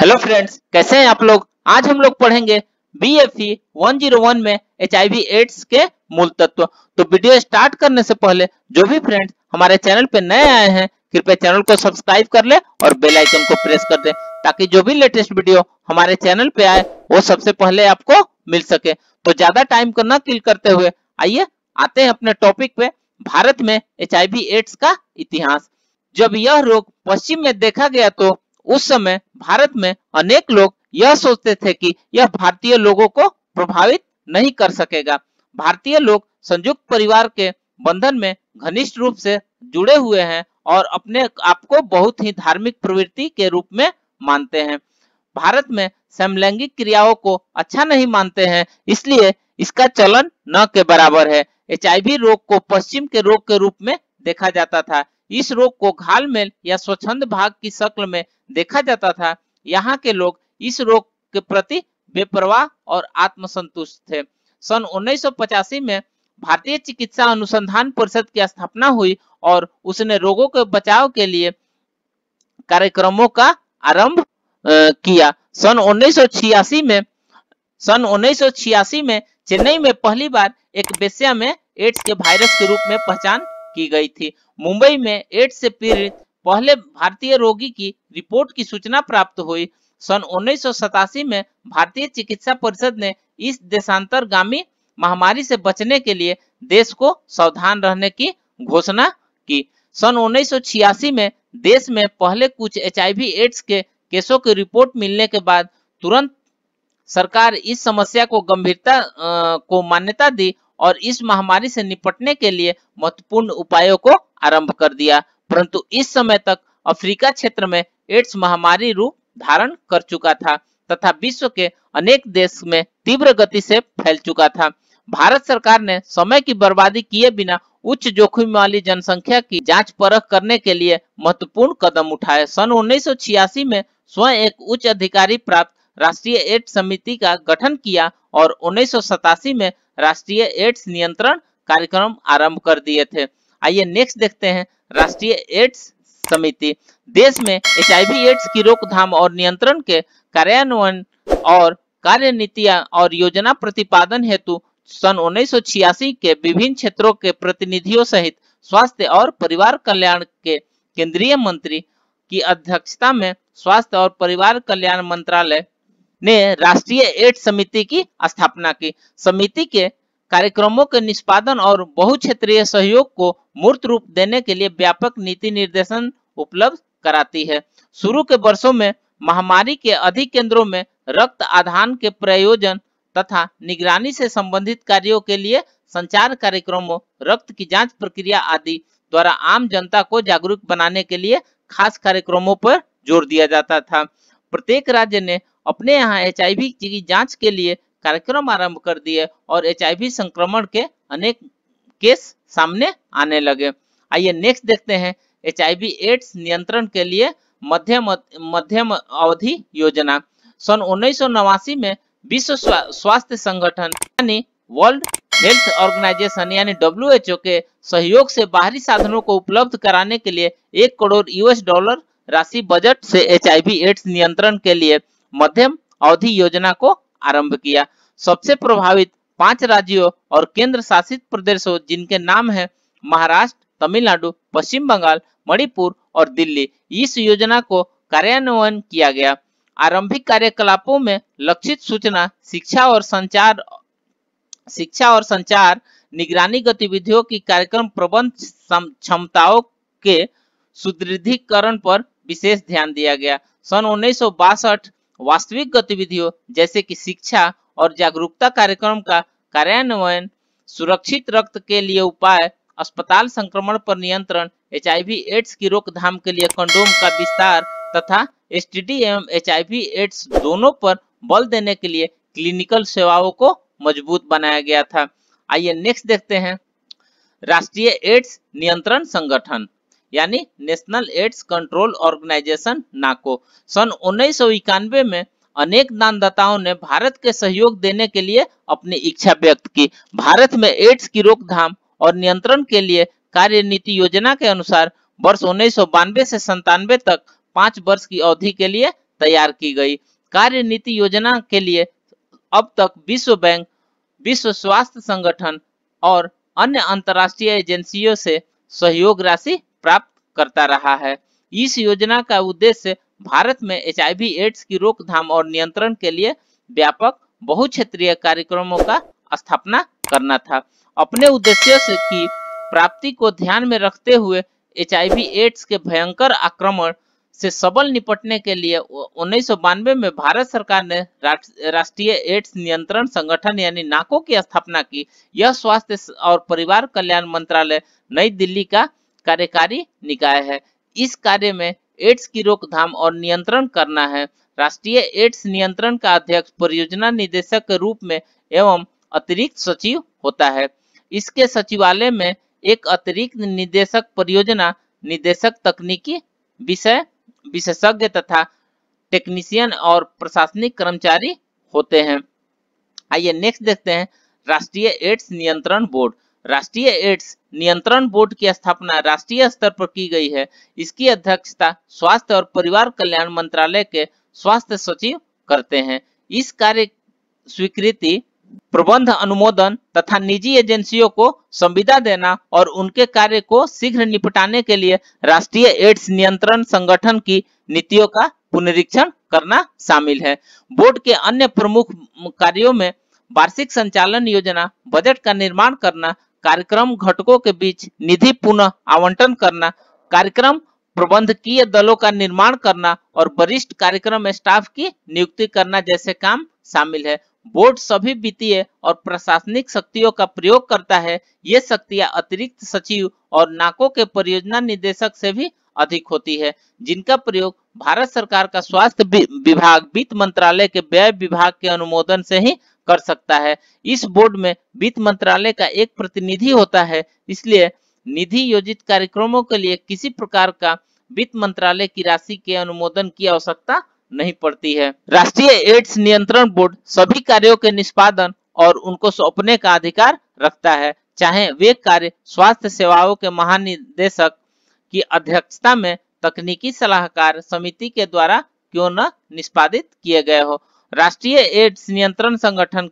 Hello friends, कैसे हैं आप लोग। आज हम लोग पढ़ेंगे BFE 101 में HIV एड्स के मूल तत्व। तो वीडियो स्टार्ट करने से पहले जो भी फ्रेंड्स हमारे चैनल पे नए आए हैं कृपया चैनल को सब्सक्राइब कर ले और बेल आइकन को प्रेस कर दे ताकि जो भी लेटेस्ट वीडियो हमारे चैनल पे आए वो सबसे पहले आपको मिल सके। तो ज्यादा टाइम को न किल करते हुए आइए आते हैं अपने टॉपिक पे। भारत में HIV एड्स का इतिहास। जब यह रोग पश्चिम में देखा गया तो उस समय भारत में अनेक लोग यह सोचते थे कि यह भारतीय लोगों को प्रभावित नहीं कर सकेगा। भारतीय लोग संयुक्त परिवार के बंधन में घनिष्ठ रूप से जुड़े हुए हैं और अपने आप को बहुत ही धार्मिक प्रवृत्ति के रूप में मानते हैं। भारत में समलैंगिक क्रियाओं को अच्छा नहीं मानते हैं, इसलिए इसका चलन न के बराबर है। HIV रोग को पश्चिम के रोग के रूप में देखा जाता था। इस रोग को घालमेल या स्वच्छंद भाग की शक्ल में देखा जाता था। यहाँ के लोग इस रोग के प्रति बेपरवाह और आत्मसंतुष्ट थे। सन 1985 में भारतीय चिकित्सा अनुसंधान परिषद की स्थापना हुई और उसने रोगों के बचाव के लिए कार्यक्रमों का आरंभ किया। सन 1986 में चेन्नई में पहली बार एक वेश्या में एड्स के वायरस के रूप में पहचान की गई थी। मुंबई में एड्स से पीड़ित पहले भारतीय रोगी की रिपोर्ट की सूचना प्राप्त हुई। सन 1987 में भारतीय चिकित्सा परिषद ने इस देशांतरगामी महामारी से बचने के लिए देश को सावधान रहने की घोषणा की। सन 1986 में देश में पहले कुछ HIV एड्स के केसों की रिपोर्ट मिलने के बाद तुरंत सरकार इस समस्या को गंभीरता को मान्यता दी और इस महामारी से निपटने के लिए महत्वपूर्ण उपायों को आरंभ कर दिया। परंतु इस समय तक अफ्रीका क्षेत्र में एड्स महामारी रूप धारण कर चुका था तथा विश्व के अनेक देश में तीव्र गति से फैल चुका था। भारत सरकार ने समय की बर्बादी किए बिना उच्च जोखिम वाली जनसंख्या की जांच परख करने के लिए महत्वपूर्ण कदम उठाए। सन 1986 में स्वयं एक उच्च अधिकारी प्राप्त राष्ट्रीय एड्स समिति का गठन किया और 1987 में राष्ट्रीय एड्स नियंत्रण कार्यक्रम आरंभ कर दिए थे। आइए नेक्स्ट देखते हैं राष्ट्रीय एड्स समिति। देश में HIV एड्स की रोकथाम और नियंत्रण के कार्यान्वयन और कार्यनीतियां और योजना प्रतिपादन हेतु सन 1986 के विभिन्न क्षेत्रों के प्रतिनिधियों सहित स्वास्थ्य और परिवार कल्याण के केंद्रीय मंत्री की अध्यक्षता में स्वास्थ्य और परिवार कल्याण मंत्रालय ने राष्ट्रीय एड्स समिति की स्थापना की। समिति के कार्यक्रमों के निष्पादन और बहुक्षेत्रीय सहयोग को मूर्त रूप देने के लिए व्यापक नीति निर्देशन उपलब्ध कराती है। शुरू के वर्षों में महामारी के अधिक केंद्रों में रक्त आदान के प्रयोजन तथा निगरानी से संबंधित कार्यों के लिए संचार कार्यक्रमों, रक्त की जांच प्रक्रिया आदि द्वारा आम जनता को जागरूक बनाने के लिए खास कार्यक्रमों पर जोर दिया जाता था। प्रत्येक राज्य ने अपने यहाँ HIV की जांच के लिए कार्यक्रम आरंभ कर दिए और HIV संक्रमण के अनेक केस सामने आने लगे। आइए नेक्स्ट देखते हैं HIV एड्स नियंत्रण के लिए मध्यम अवधि योजना। सन 1989 में विश्व स्वास्थ्य संगठन यानी वर्ल्ड हेल्थ ऑर्गेनाइजेशन यानी WHO के सहयोग से बाहरी साधनों को उपलब्ध कराने के लिए $1 करोड़ राशि बजट से HIV एड्स नियंत्रण के लिए मध्यम अवधि योजना को आरंभ किया। सबसे प्रभावित 5 राज्यों और केंद्र शासित प्रदेशों जिनके नाम है महाराष्ट्र, तमिलनाडु, पश्चिम बंगाल, मणिपुर और दिल्ली, इस योजना को कार्यान्वयन किया गया। आरंभिक कार्यकलापों में लक्षित सूचना, शिक्षा और संचार, निगरानी गतिविधियों की कार्यक्रम प्रबंध क्षमताओं के सुदृढ़ीकरण पर विशेष ध्यान दिया गया। सन 1962 वास्तविक गतिविधियों जैसे कि शिक्षा और जागरूकता कार्यक्रम का कार्यान्वयन, सुरक्षित रक्त के लिए उपाय, अस्पताल संक्रमण पर नियंत्रण, HIV एड्स की रोकथाम के लिए कंडोम का विस्तार तथा STD एवं HIV एड्स दोनों पर बल देने के लिए क्लिनिकल सेवाओं को मजबूत बनाया गया था। आइए नेक्स्ट देखते हैं राष्ट्रीय एड्स नियंत्रण संगठन यानी नेशनल एड्स कंट्रोल ऑर्गेनाइजेशन नाको। सन 1991 में अनेक दानदाताओं ने भारत के सहयोग देने के लिए अपनी इच्छा व्यक्त की। भारत में एड्स की रोकथाम और नियंत्रण के लिए कार्यनीति योजना के अनुसार वर्ष 1992 से 97 तक 5 वर्ष की अवधि के लिए तैयार की गई। कार्य नीति योजना के लिए अब तक विश्व बैंक, विश्व स्वास्थ्य संगठन और अन्य अंतर्राष्ट्रीय एजेंसियों से सहयोग राशि प्राप्त करता रहा है। इस योजना का उद्देश्य भारत में HIV एड्स की रोकथाम और नियंत्रण के लिए व्यापक बहुक्षेत्रीय कार्यक्रमों का स्थापना करना था। अपने उद्देश्यों से की प्राप्ति को ध्यान में रखते हुए HIV एड्स के भयंकर आक्रमण से सबल निपटने के लिए 1992 में भारत सरकार ने राष्ट्रीय एड्स नियंत्रण संगठन यानी नाको की स्थापना की। यह स्वास्थ्य और परिवार कल्याण मंत्रालय नई दिल्ली का कार्यकारी निकाय है। इस कार्य में एड्स की रोकथाम और नियंत्रण करना है। राष्ट्रीय एड्स नियंत्रण का अध्यक्ष परियोजना निदेशक के रूप में एवं अतिरिक्त सचिव होता है। इसके सचिवालय में एक अतिरिक्त निदेशक परियोजना निदेशक, तकनीकी विषय विशेषज्ञ तथा टेक्नीशियन और प्रशासनिक कर्मचारी होते हैं। आइए नेक्स्ट देखते हैं राष्ट्रीय एड्स नियंत्रण बोर्ड। राष्ट्रीय एड्स नियंत्रण बोर्ड की स्थापना राष्ट्रीय स्तर पर की गई है। इसकी अध्यक्षता स्वास्थ्य और परिवार कल्याण मंत्रालय के स्वास्थ्य सचिव करते हैं। इस कार्य स्वीकृति, प्रबंध, अनुमोदन तथा निजी एजेंसियों को संविदा देना और उनके कार्य को शीघ्र निपटाने के लिए राष्ट्रीय एड्स नियंत्रण संगठन की नीतियों का पुनरीक्षण करना शामिल है। बोर्ड के अन्य प्रमुख कार्यों में वार्षिक संचालन योजना, बजट का निर्माण करना, कार्यक्रम घटकों के बीच निधि पुनः आवंटन करना, कार्यक्रम प्रबंधकीय दलों का निर्माण करना और वरिष्ठ कार्यक्रम स्टाफ की नियुक्ति करना जैसे काम शामिल है। बोर्ड सभी वित्तीय और प्रशासनिक शक्तियों का प्रयोग करता है। ये शक्तियां अतिरिक्त सचिव और नाको के परियोजना निदेशक से भी अधिक होती है, जिनका प्रयोग भारत सरकार का स्वास्थ्य विभाग वित्त मंत्रालय के व्यय विभाग के अनुमोदन से ही कर सकता है। इस बोर्ड में वित्त मंत्रालय का एक प्रतिनिधि होता है, इसलिए निधि योजित कार्यक्रमों के लिए किसी प्रकार का वित्त मंत्रालय की राशि के अनुमोदन की आवश्यकता नहीं पड़ती है। राष्ट्रीय एड्स नियंत्रण बोर्ड सभी कार्यों के निष्पादन और उनको सौंपने का अधिकार रखता है, चाहे वे कार्य स्वास्थ्य सेवाओं के महानिदेशक की अध्यक्षता में तकनीकी सलाहकार समिति के द्वारा क्यों न निष्पादित किए गए हो। राष्ट्रीय एड्स नियंत्रण संगठन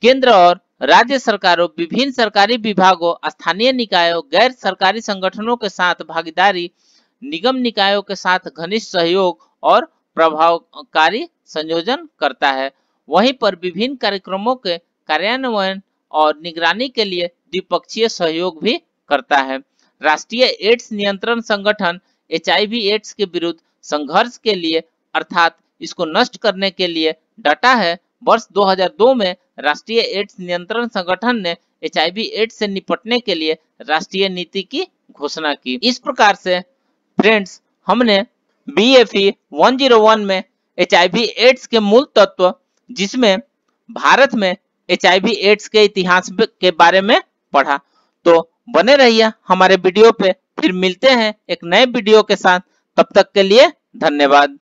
केंद्र और राज्य सरकारों, विभिन्न सरकारी विभागों, स्थानीय निकायों, गैर सरकारी संगठनों के साथ भागीदारी, निगम निकायों के साथ घनिष्ठ सहयोग और प्रभावकारी संयोजन करता है। वहीं पर विभिन्न कार्यक्रमों के कार्यान्वयन और निगरानी के लिए द्विपक्षीय सहयोग भी करता है। राष्ट्रीय एड्स नियंत्रण संगठन HIV एड्स के विरुद्ध संघर्ष के लिए अर्थात इसको नष्ट करने के लिए डटा है। वर्ष 2002 में राष्ट्रीय एड्स नियंत्रण संगठन ने HIV एड्स से निपटने के लिए राष्ट्रीय नीति की घोषणा की। इस प्रकार से फ्रेंड्स, हमने BFE 101 में HIV एड्स के मूल तत्व, जिसमें भारत में HIV एड्स के इतिहास के बारे में पढ़ा। तो बने रहिए हमारे वीडियो पे, फिर मिलते हैं एक नए वीडियो के साथ। तब तक के लिए धन्यवाद।